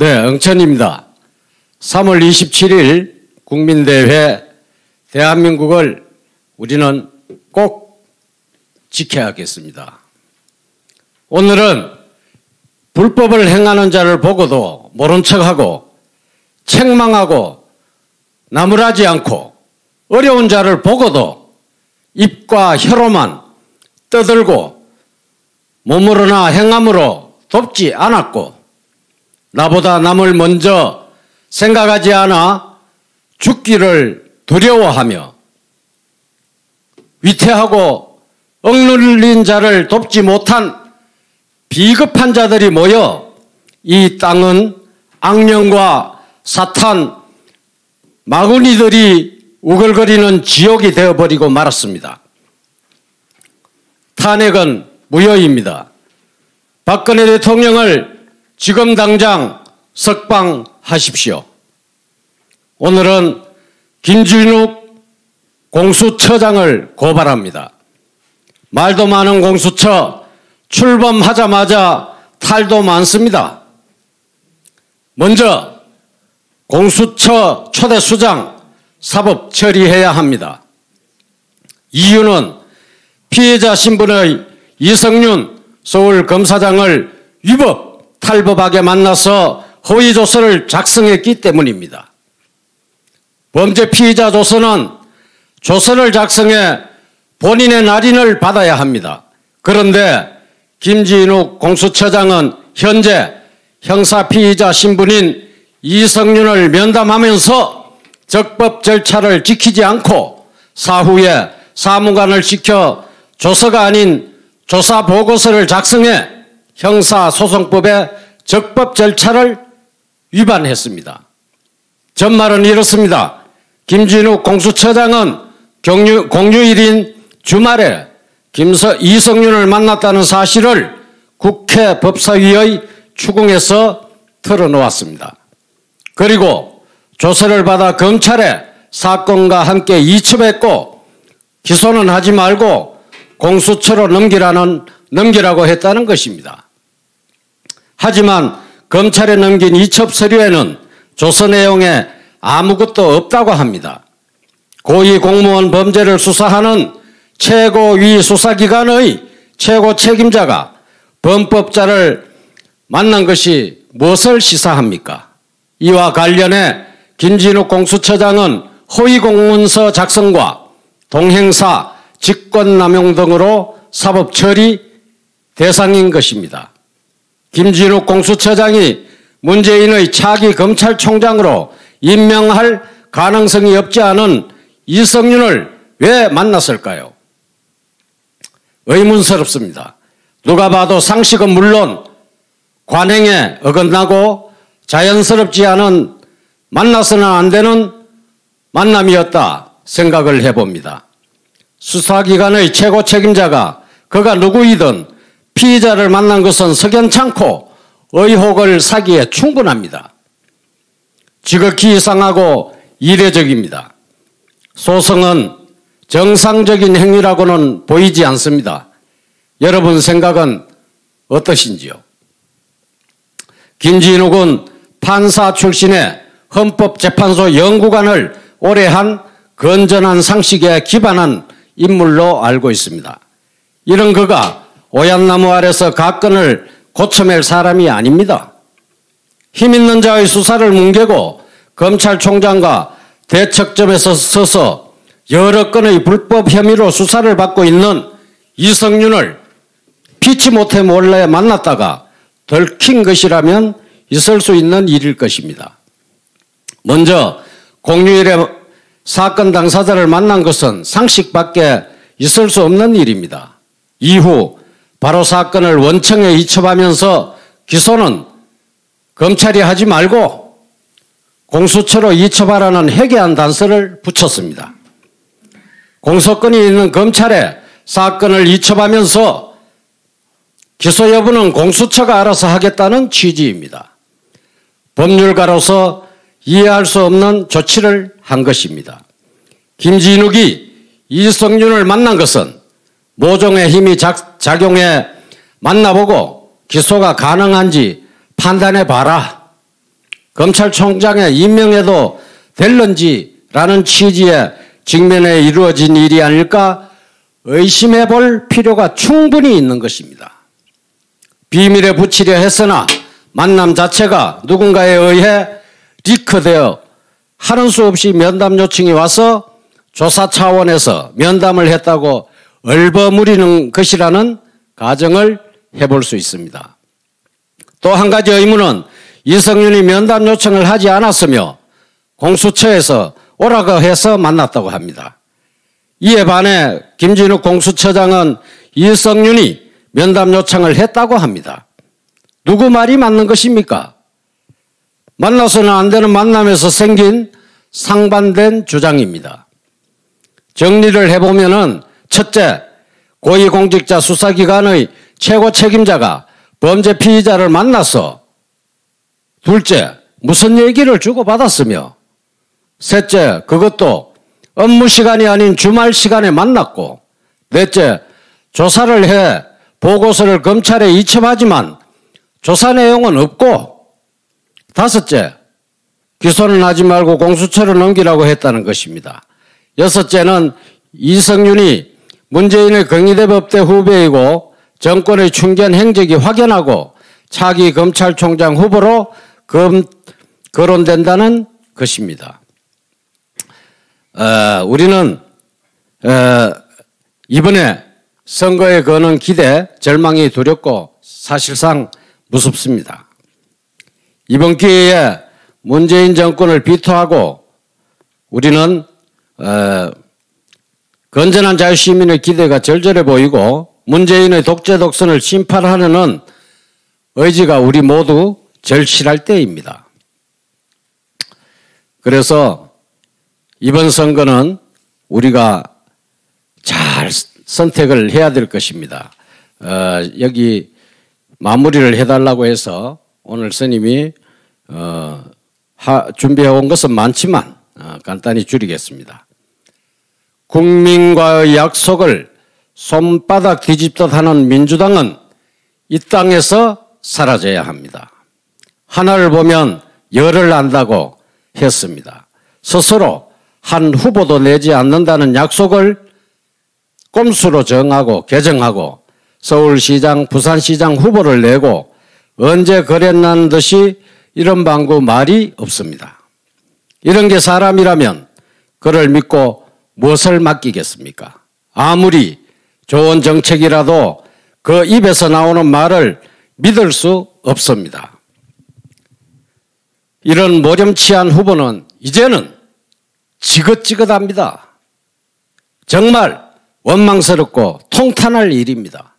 네, 응천입니다. 3월 27일 국민대회 대한민국을 우리는 꼭 지켜야겠습니다. 오늘은 불법을 행하는 자를 보고도 모른 척하고 책망하고 나무라지 않고 어려운 자를 보고도 입과 혀로만 떠들고 몸으로나 행함으로 돕지 않았고 나보다 남을 먼저 생각하지 않아 죽기를 두려워하며 위태하고 억눌린 자를 돕지 못한 비겁한 자들이 모여 이 땅은 악령과 사탄, 마구니들이 우글거리는 지옥이 되어버리고 말았습니다. 탄핵은 무효입니다. 박근혜 대통령을 지금 당장 석방하십시오. 오늘은 김진욱 공수처장을 고발합니다. 말도 많은 공수처 출범하자마자 탈도 많습니다. 먼저 공수처 초대수장 사법 처리해야 합니다. 이유는 피해자 신분의 이성윤 서울검사장을 위법 탈법하게 만나서 허위조서를 작성했기 때문입니다. 범죄 피의자 조서는 조서를 작성해 본인의 날인을 받아야 합니다. 그런데 김진욱 공수처장은 현재 형사 피의자 신분인 이성윤을 면담하면서 적법 절차를 지키지 않고 사후에 사무관을 시켜 조서가 아닌 조사 보고서를 작성해 형사소송법의 적법 절차를 위반했습니다. 전말은 이렇습니다. 김진욱 공수처장은 공휴일인 주말에 이성윤을 만났다는 사실을 국회 법사위의 추궁에서 털어놓았습니다. 그리고 조서를 받아 검찰에 사건과 함께 이첩했고 기소는 하지 말고 공수처로 넘기라고 했다는 것입니다. 하지만 검찰에 넘긴 이첩 서류에는 조서 내용에 아무것도 없다고 합니다. 고위공무원 범죄를 수사하는 최고위 수사기관의 최고 책임자가 범법자를 만난 것이 무엇을 시사합니까? 이와 관련해 김진욱 공수처장은 허위공문서 작성과 동행사 직권남용 등으로 사법처리 대상인 것입니다. 김진욱 공수처장이 문재인의 차기 검찰총장으로 임명할 가능성이 없지 않은 이성윤을 왜 만났을까요? 의문스럽습니다. 누가 봐도 상식은 물론 관행에 어긋나고 자연스럽지 않은 만나서는 안 되는 만남이었다 생각을 해봅니다. 수사기관의 최고 책임자가 그가 누구이든 피의자를 만난 것은 석연찮고 의혹을 사기에 충분합니다. 지극히 이상하고 이례적입니다. 소송은 정상적인 행위라고는 보이지 않습니다. 여러분 생각은 어떠신지요? 김진욱은 판사 출신의 헌법재판소 연구관을 오래 한 건전한 상식에 기반한 인물로 알고 있습니다. 이런 그가 오얏나무 아래서 가건을 고쳐맬 사람이 아닙니다. 힘 있는 자의 수사를 뭉개고 검찰총장과 대척점에서 서서 여러 건의 불법 혐의로 수사를 받고 있는 이성윤을 피치 못해 몰래 만났다가 들킨 것이라면 있을 수 있는 일일 것입니다. 먼저 공휴일에 사건 당사자를 만난 것은 상식밖에 있을 수 없는 일입니다. 이후 바로 사건을 원청에 이첩하면서 기소는 검찰이 하지 말고 공수처로 이첩하라는 해괴한 단서를 붙였습니다. 공소권이 있는 검찰에 사건을 이첩하면서 기소 여부는 공수처가 알아서 하겠다는 취지입니다. 법률가로서 이해할 수 없는 조치를 한 것입니다. 김진욱이 이성윤을 만난 것은 모종의 힘이 작용해 만나보고 기소가 가능한지 판단해 봐라 검찰총장에 임명해도 될런지라는 취지의 직면에 이루어진 일이 아닐까 의심해 볼 필요가 충분히 있는 것입니다. 비밀에 붙이려 했으나 만남 자체가 누군가에 의해 리크되어 하는 수 없이 면담 요청이 와서 조사 차원에서 면담을 했다고 얼버무리는 것이라는 가정을 해볼 수 있습니다. 또 한 가지 의문은 이성윤이 면담 요청을 하지 않았으며 공수처에서 오라고 해서 만났다고 합니다. 이에 반해 김진욱 공수처장은 이성윤이 면담 요청을 했다고 합니다. 누구 말이 맞는 것입니까? 만나서는 안 되는 만남에서 생긴 상반된 주장입니다. 정리를 해보면은 첫째, 고위공직자 수사기관의 최고 책임자가 범죄 피의자를 만나서 둘째, 무슨 얘기를 주고받았으며 셋째, 그것도 업무 시간이 아닌 주말 시간에 만났고 넷째, 조사를 해 보고서를 검찰에 이첩하지만 조사 내용은 없고 다섯째, 기소는 하지 말고 공수처로 넘기라고 했다는 것입니다. 여섯째는 이성윤이 문재인의 경희대법대 후배이고 정권의 충견 행적이 확연하고 차기 검찰총장 후보로 거론된다는 것입니다. 우리는 이번에 선거에 거는 기대, 절망이 두렵고 사실상 무섭습니다. 이번 기회에 문재인 정권을 비토하고 우리는 건전한 자유시민의 기대가 절절해 보이고 문재인의 독재 독선을 심판하려는 의지가 우리 모두 절실할 때입니다. 그래서 이번 선거는 우리가 잘 선택을 해야 될 것입니다. 여기 마무리를 해달라고 해서 오늘 스님이 준비해온 것은 많지만 간단히 줄이겠습니다. 국민과의 약속을 손바닥 뒤집듯 하는 민주당은 이 땅에서 사라져야 합니다. 하나를 보면 열을 안다고 했습니다. 스스로 한 후보도 내지 않는다는 약속을 꼼수로 정하고 개정하고 서울시장, 부산시장 후보를 내고 언제 그랬난 듯이 이런 방구 말이 없습니다. 이런 게 사람이라면 그를 믿고 무엇을 맡기겠습니까? 아무리 좋은 정책이라도 그 입에서 나오는 말을 믿을 수 없습니다. 이런 모렴치한 후보는 이제는 지긋지긋합니다. 정말 원망스럽고 통탄할 일입니다.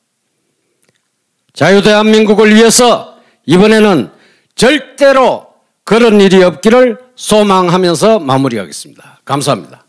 자유대한민국을 위해서 이번에는 절대로 그런 일이 없기를 소망하면서 마무리하겠습니다. 감사합니다.